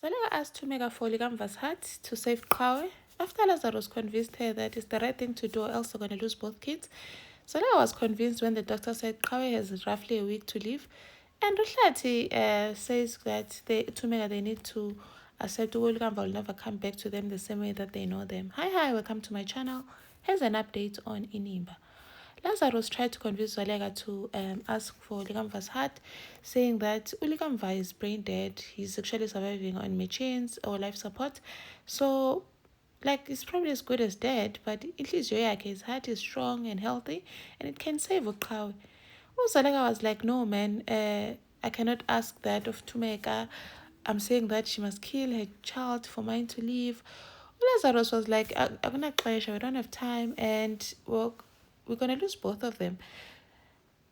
Zaleka asked Tumeka for Ligamva's heart to save Qawe. After Lazarus convinced her that it's the right thing to do or else they're going to lose both kids, Zaleka was convinced when the doctor said Qawe has roughly a week to live. And Ruhlati says that Tumeka they need to accept Ligamba will never come back to them the same way that they know them. Hi, welcome to my channel. Here's an update on Inimba. Lazarus tried to convince Zaleka to ask for Ligamva's heart, saying that Uligamva is brain dead. He's actually surviving on machines or life support. So, like, it's probably as good as dead, but at least his heart is strong and healthy and it can save Uqawi. Zaleka was like, no, man, I cannot ask that of Tumeka. I'm saying that she must kill her child for mine to live. Lazarus was like, I'm not we don't have time, and we're gonna lose both of them.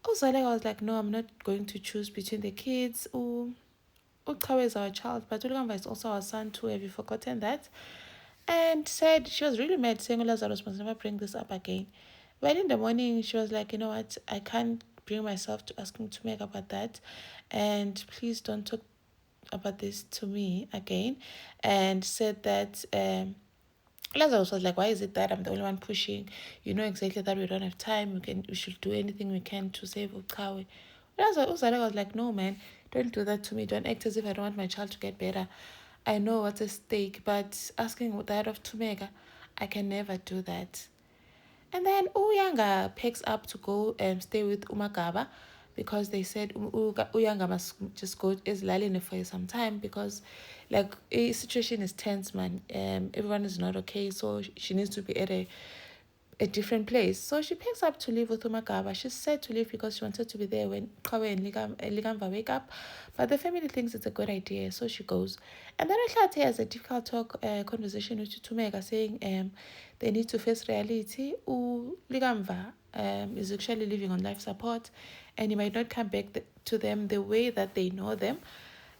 Zaleka was like, no, I'm not going to choose between the kids. Uqawe is our child, but Uligamva is also our son too. Have you forgotten that? And said she was really mad, saying Lazarus must never bring this up again. But in the morning, she was like, you know what, I can't bring myself to asking to make about that, and please don't talk about this to me again. And said that Lazarus was like, why is it that I'm the only one pushing? You know exactly that we don't have time. We should do anything we can to save Uqawe. Lazarus was like, no, man, don't do that to me. Don't act as if I don't want my child to get better. I know what's at stake, but asking that of Tumeka, I can never do that. And then Uyanga picks up to go and stay with Umagaba because they said Uyanga must just go Ezlalini for some time because like a situation is tense, man. Everyone is not okay, so she needs to be at a different place. So she picks up to leave with Umagaba. She's said to leave because she wanted to be there when Kawe and Ligamva wake up. But the family thinks it's a good idea, so she goes. And then Atlati has a difficult conversation with Tumeka saying they need to face reality. Ligamva is actually living on life support and he might not come back to them the way that they know them.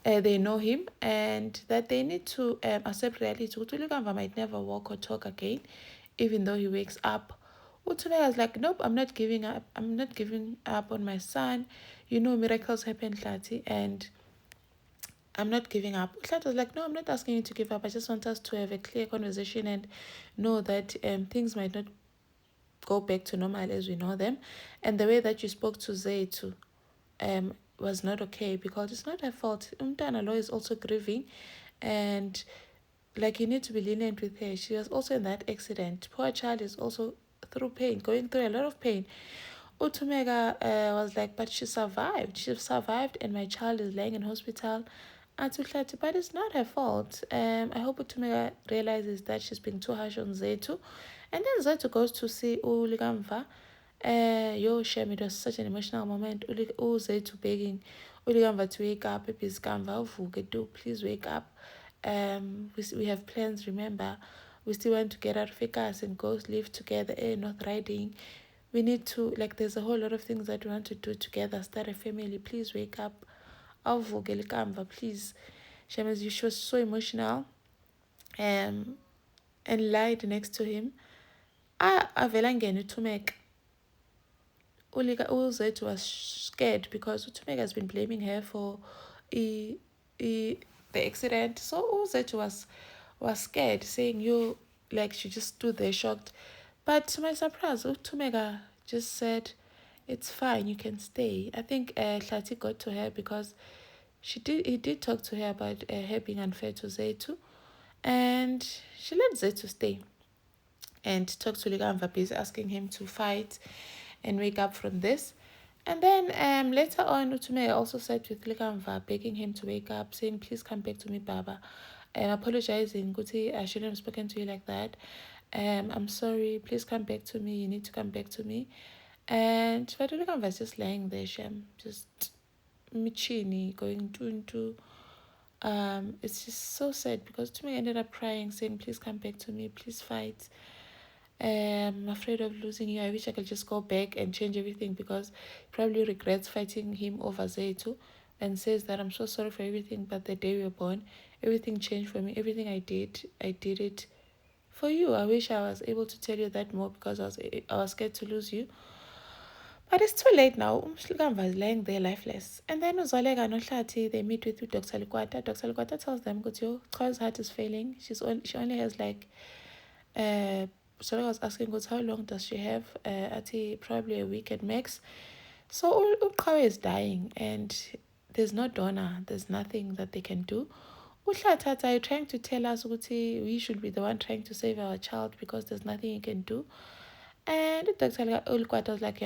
They know him and that they need to accept reality. Ligamva might never walk or talk again even though he wakes up. Utumeka is like, nope, I'm not giving up. I'm not giving up on my son. You know, miracles happen, Tlati, and I'm not giving up. Tlati was like, no, I'm not asking you to give up. I just want us to have a clear conversation and know that things might not go back to normal as we know them. And the way that you spoke to Zaytu was not okay because it's not her fault. Umtana Law is also grieving and like you need to be lenient with her. She was also in that accident. Poor child is also through pain, going through a lot of pain. Utumeka was like, but she survived. She survived, and my child is laying in hospital. Atuhlati, but it's not her fault. I hope Utumeka realizes that she's being too harsh on Zetu. And then Zetu goes to see Uligamva. Shem, it was such an emotional moment. Zetu begging Uligamva to wake up. Gamva, please wake up. We have plans, remember. We still want to get out of Ficus and go live together, not riding. We need to, like, there's a whole lot of things that we want to do together, start a family. Please wake up. Please. Shemesh, she was so emotional and lied next to him. Avela ngene uTumeka. Uzethu was scared because Utumeka has been blaming her for the accident. So Uzethu was scared, saying she just stood there shocked. But to my surprise, Utumeka just said, it's fine, you can stay. I think Tlati got to her because he did talk to her about her being unfair to Zetu. And she let Zetu stay and talk to Ligamva, busy asking him to fight and wake up from this. And then later on, Utumeka also sat with Ligamva, begging him to wake up, saying, please come back to me, Baba. Apologizing, Guti, I shouldn't have spoken to you like that. I'm sorry, please come back to me. You need to come back to me. And Ligamva is just lying there, Shem, just michini, going into it's just so sad because Utumeka ended up crying, saying, please come back to me, please fight. I'm afraid of losing you. I wish I could just go back and change everything because he probably regrets fighting him over Zaytu and says that I'm so sorry for everything, but the day we were born, everything changed for me. Everything I did it for you. I wish I was able to tell you that more because I was scared to lose you. But it's too late now. Umhlikamva is lying there lifeless. And then Uzoleka noHlathi, they meet with Dr. Likwata. Dr. Likwata tells them, Chawe's heart is failing. She only has like, Uzoleka was asking, how long does she have? Ati, probably a week at max. So Chawe is dying and there's no donor. There's nothing that they can do. Uhlathi, are you trying to tell us we should be the one trying to save our child because there's nothing you can do? And Dr. Likwata was like,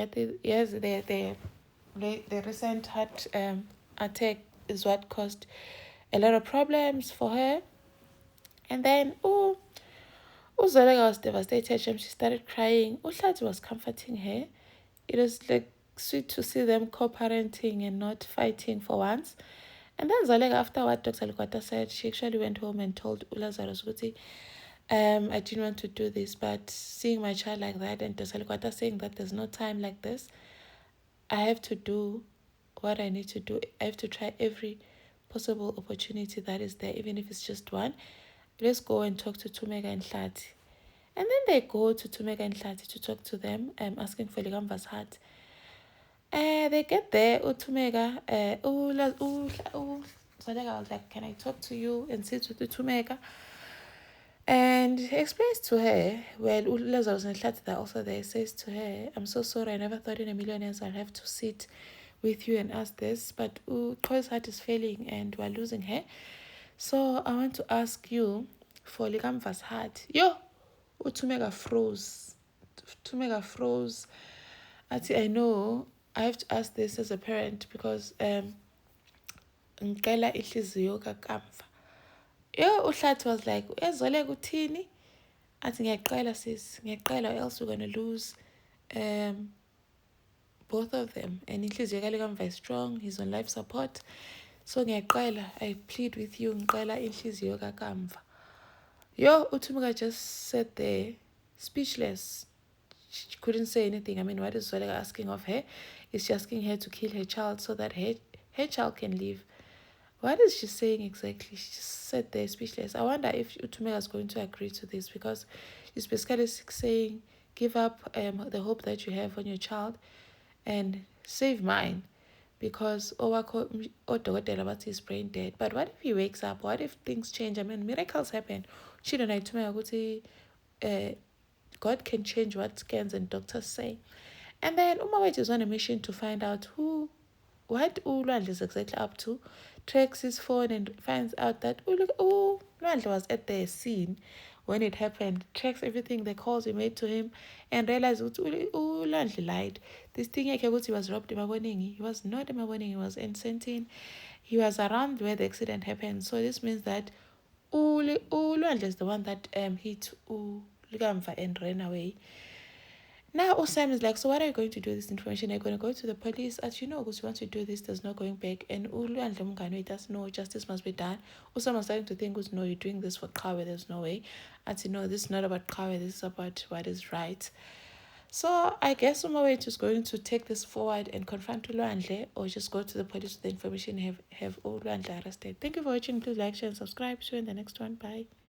yes, the recent heart attack is what caused a lot of problems for her. And then Uzoleka was devastated. She started crying. Uhlathi was comforting her. It was like sweet to see them co-parenting and not fighting for once. And then Zoleka, after what Dr. Likwata said, she actually went home and told Lazarus Kuti, I didn't want to do this, but seeing my child like that and Dr. Likwata saying that there's no time like this, I have to do what I need to do. I have to try every possible opportunity that is there, even if it's just one. Let's go and talk to Thumeka and Hlathi. And then they go to Thumeka and Hlathi to talk to them, asking for Likamva's heart. They get there, Thumeka, Zoleka was like, can I talk to you and sit with Thumeka? And he explains to her, well, Lazarus and Hlathi are also there, says to her, I'm so sorry, I never thought in a million years I'd have to sit with you and ask this, but Troy's heart is failing and we're losing her. So I want to ask you for Likamva's heart. Yo, Thumeka froze. Thumeka froze. I know I have to ask this as a parent because ngicela ihliziyo kakamva. Yo, uHlathi was like, Zoleka uthini? Athi ngiyaqala sis, ngiyaqala or else we're going to lose both of them. And inhliziyo kaLikamva is strong, he's on life support. So ngiyaqala, I plead with you, ngicela inhliziyo kakamva. Yo, Thumeka just sat there, speechless. She couldn't say anything. I mean, what is Zoleka asking of her? Is she asking her to kill her child so that her child can live? What is she saying exactly? She just sat there speechless. I wonder if Thumeka is going to agree to this because she's basically saying, give up the hope that you have on your child and save mine because odokotela bathi is brain dead. But what if he wakes up? What if things change? I mean, miracles happen. She don't know Thumeka ukuthi God can change what scans and doctors say. And then Umawethu is on a mission to find out what Lwandle is exactly up to. Tracks his phone and finds out that Lwandle was at the scene when it happened. Tracks everything, the calls he made to him, and realizes Lwandle lied. This thing he was robbed He was not Maboneng, he was in Sentin. He was around where the accident happened. So this means that Lwandle is the one that hit Likamva and ran away. Now Sam is like, so what are you going to do with this information? Are you going to go to the police? As you know, because once you do this, there's no going back. And Ulwandle Mngani does know justice must be done. Usam was starting to think, no, you're doing this for Qawe, there's no way. As you know, this is not about Qawe, this is about what is right. So I guess Umawethu is going to take this forward and confront Ulwandle or just go to the police with the information and have Ulwandle arrested. Thank you for watching. Please like, share, and subscribe. See you in the next one. Bye.